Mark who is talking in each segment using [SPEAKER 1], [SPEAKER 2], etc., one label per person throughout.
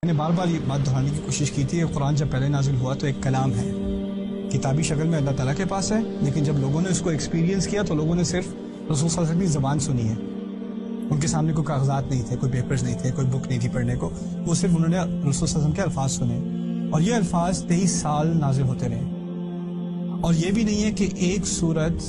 [SPEAKER 1] میں نے بار بار یہ بات دہرانے کی کوشش کی تھی کہ قرآن جب پہلے نازل ہوا تو ایک کلام ہے، کتابی شکل میں اللہ تعالیٰ کے پاس ہے، لیکن جب لوگوں نے اس کو ایکسپیرینس کیا تو لوگوں نے صرف رسول صلی اللہ علیہ وسلم کی زبان سنی ہے. ان کے سامنے کوئی کاغذات نہیں تھے، کوئی پیپرز نہیں تھے، کوئی بک نہیں تھی پڑھنے کو، وہ صرف انہوں نے رسول صلی اللہ علیہ وسلم کے الفاظ سنے، اور یہ الفاظ 23 سال نازل ہوتے رہے. اور یہ بھی نہیں ہے کہ ایک سورت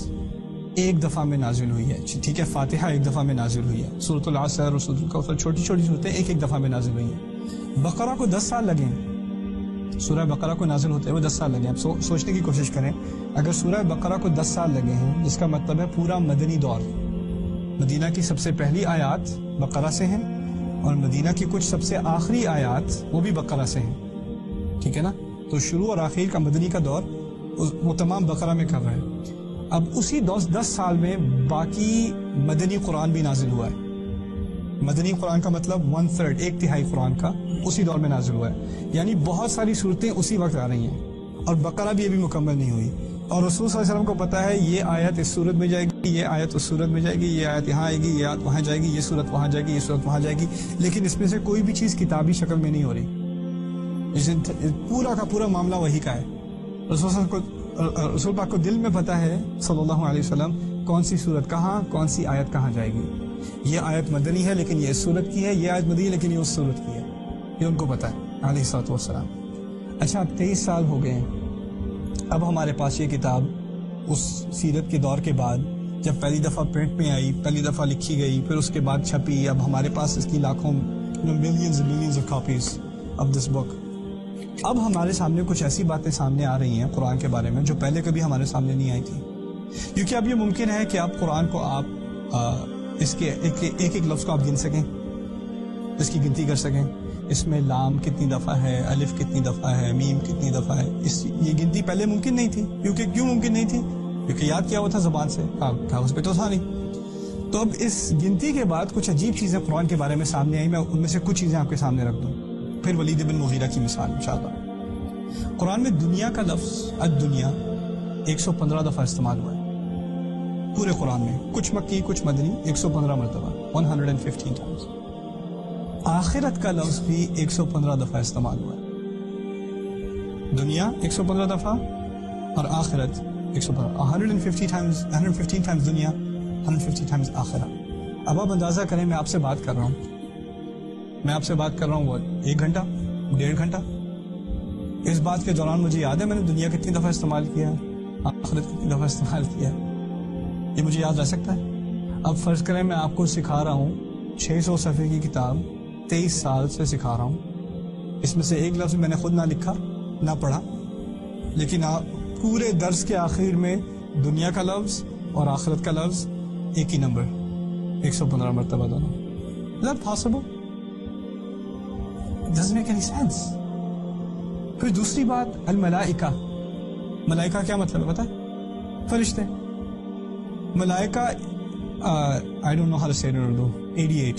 [SPEAKER 1] ایک دفعہ میں نازل ہوئی ہے، ٹھیک ہے، فاتحہ ایک دفعہ میں نازل ہوئی ہے، سورۃ العصر اور سورۃ الکوثر چھوٹی چھوٹی صورتیں ایک دفعہ میں نازل ہوئی ہیں. بقرہ کو 10 سال لگے ہیں، سورہ بقرہ کو نازل ہوتے ہوئے 10 سال لگے ہیں. اب سوچنے کی کوشش کریں، اگر سورہ بقرہ کو 10 سال لگے ہیں، جس کا مطلب ہے پورا مدنی دور، مدینہ کی سب سے پہلی آیات بقرہ سے ہیں اور مدینہ کی کچھ سب سے آخری آیات وہ بھی بقرہ سے ہیں، ٹھیک ہے نا، تو شروع اور آخر کا مدنی کا دور وہ تمام بقرہ میں کر رہا ہے. اب اسی 10 سال میں باقی مدنی قرآن بھی نازل ہوا ہے. مدنی قرآن کا مطلب 1/3 ایک تہائی قرآن کا اسی دور میں نازل ہوا ہے، یعنی بہت ساری صورتیں اسی وقت آ رہی ہیں، اور بقرہ بھی ابھی مکمل نہیں ہوئی. اور رسول صلی اللہ علیہ وسلم کو پتا ہے یہ آیت اس صورت میں جائے گی، یہ آیت اس صورت میں جائے گی، یہ آیت یہاں آئے گی، یہ آیت وہاں جائے گی، یہ صورت وہاں جائے گی، یہ صورت وہاں جائے گی، لیکن اس میں سے کوئی بھی چیز کتابی شکل میں نہیں ہو رہی. پورا کا پورا معاملہ وہی کا ہے. رسول پاک کو دل میں پتا ہے صلی اللہ علیہ وسلم کون سی صورت کہاں، کون سی آیت کہاں جائے گی. یہ آیت مدنی ہے لیکن یہ اس صورت کی ہے، یہ آیت مدنی ہے لیکن یہ اس صورت کی ہے، یہ ان کو پتا ہے علیہ الصلوۃ والسلام. اچھا، اب 23 سال ہو گئے ہیں. اب ہمارے پاس یہ کتاب اس سیرت کے دور کے بعد جب پہلی دفعہ پرنٹ میں آئی، پہلی دفعہ لکھی گئی، پھر اس کے بعد چھپی، اب ہمارے پاس اس کی لاکھوں millions of copies of this book. اب ہمارے سامنے کچھ ایسی باتیں سامنے آ رہی ہیں قرآن کے بارے میں جو پہلے کبھی ہمارے سامنے نہیں آئی تھی، کیونکہ اب یہ ممکن ہے کہ آپ قرآن کو اس کے ایک لفظ کو آپ گن سکیں، اس کی گنتی کر سکیں. اس میں لام کتنی دفعہ ہے، الف کتنی دفعہ ہے، میم کتنی دفعہ ہے. یہ گنتی پہلے ممکن نہیں تھی. کیوں ممکن نہیں تھی؟ کیونکہ یاد کیا ہوا تھا زبان سے، کاغذ پہ تو تھا نہیں. تو اب اس گنتی کے بعد کچھ عجیب چیزیں قرآن کے بارے میں سامنے آئی. میں ان میں سے کچھ چیزیں آپ کے سامنے رکھ دوں، پھر ولید بن مغیرہ کی مثال انشاءاللہ. قرآن میں دنیا کا لفظ الدنیا 115 دفعہ استعمال ہوا ہے پورے قرآن میں، کچھ مکی کچھ مدنی، 115 مرتبہ، 115 ٹائمز. آخرت کا لفظ بھی 115 دفعہ استعمال ہوا ہے. دنیا 115 دفعہ اور آخرت 115، 115 ٹائمز دنیا، 150 ٹائمز آخرت. اب آپ اندازہ کریں، میں آپ سے بات کر رہا ہوں وہ 1 گھنٹہ 1.5 گھنٹہ. اس بات کے دوران مجھے یاد ہے میں نے دنیا کتنی دفعہ استعمال کیا، آخرت کتنی دفعہ استعمال کیا، یہ مجھے یاد رہ سکتا ہے. اب فرض کریں میں آپ کو سکھا رہا ہوں 600 صفحے کی کتاب 23 سال سے سکھا رہا ہوں. اس میں سے ایک لفظ میں نے خود نہ لکھا نہ پڑھا، لیکن آپ پورے درس کے آخر میں دنیا کا لفظ اور آخرت کا لفظ ایک ہی نمبر، 115 مرتبہ دونوں. Is that possible? It doesn't make any sense. پھر دوسری بات، الملائکہ. ملائکہ کیا مطلب ہے پتہ ہے؟ فرشتے. ملائکہ I don't know how to say it in Urdu. 88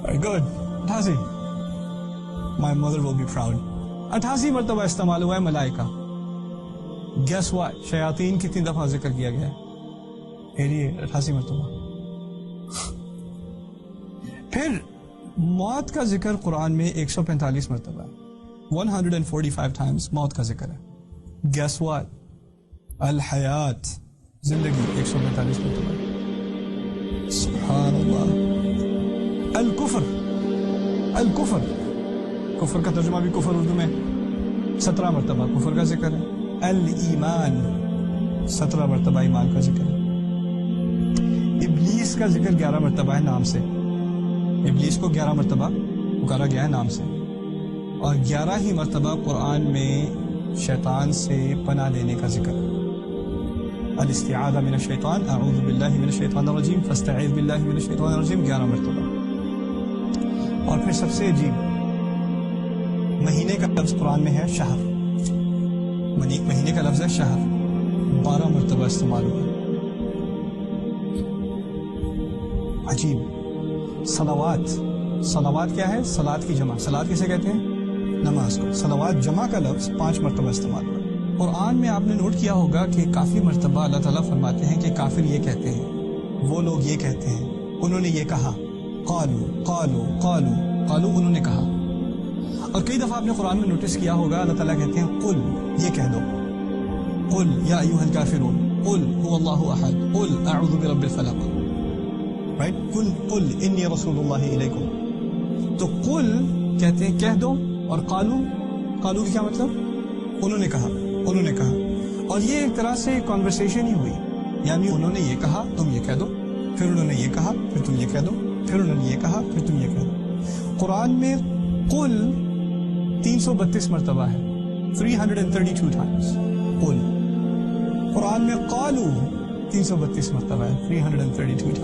[SPEAKER 1] Very good. 88. My mother will be proud. 88 مرتبہ استعمال ہوا ہے ملائکہ. Guess what? شیاطین کتنی دفعہ ذکر کیا گیا ہے؟ 88 مرتبہ. پھر موت کا ذکر قرآن میں 145 مرتبہ ہے، 145 times موت کا ذکر ہے. Guess what? الحیات، زندگی 145 مرتبہ. سبحان اللہ. الکفر، کفر کا ترجمہ بھی کفر اردو میں 17 مرتبہ کفر کا ذکر ہے. الایمان، 17 مرتبہ ایمان کا ذکر ہے. ابلیس کا ذکر 11 مرتبہ ہے نام سے. ابلیس کو 11 مرتبہ پکارا گیا ہے نام سے، اور 11 ہی مرتبہ قرآن میں شیطان سے پناہ لینے کا ذکر. الاستعاذہ من الشیطان، اعوذ باللہ من الشیطان الرجیم، فاستعیذ باللہ من الشیطان الرجیم 11 مرتبہ. اور پھر سب سے عجیب، مہینے کا لفظ قرآن میں ہے شہر. مہینے کا لفظ ہے شہر، 12 مرتبہ استعمال ہوا. عجیب. صلوات کیا ہے؟ صلات کی جمع. صلات کسے کہتے ہیں؟ نماز کو. صلوات جمع کا لفظ 5 مرتبہ استعمال ہوا. قرآن میں آپ نے نوٹ کیا ہوگا کہ کافی مرتبہ اللہ تعالیٰ فرماتے ہیں کہ کافر یہ کہتے ہیں، وہ لوگ یہ کہتے ہیں، انہوں نے یہ کہا، قالو قالو قالو. قالوا انہوں نے کہا. اور کئی دفعہ آپ نے قرآن میں نوٹس کیا ہوگا اللہ تعالیٰ کہتے ہیں قل، یہ کہہ دو، قل یا ایھا الکافرون، قل هو اللہ احد، قل اعوذ برب الفلق، رائٹ، قل انی رسول اللہ الیکم. تو قل کہتے ہیں کہہ دو، اور قالو کی کیا مطلب؟ انہوں نے کہا. اور یہ ایک طرح سے کنورسیشن ہی ہوئی، یعنی انہوں نے یہ کہا تم یہ کہہ دو، پھر انہوں نے یہ کہا پھر تم یہ کہہ دو، پھر انہوں نے یہ کہا پھر تم یہ کہہ دو. قرآن میں قل 332 مرتبہ ہے، 332 times قل. قرآن میں قالو 332 مرتبہ ہے، 332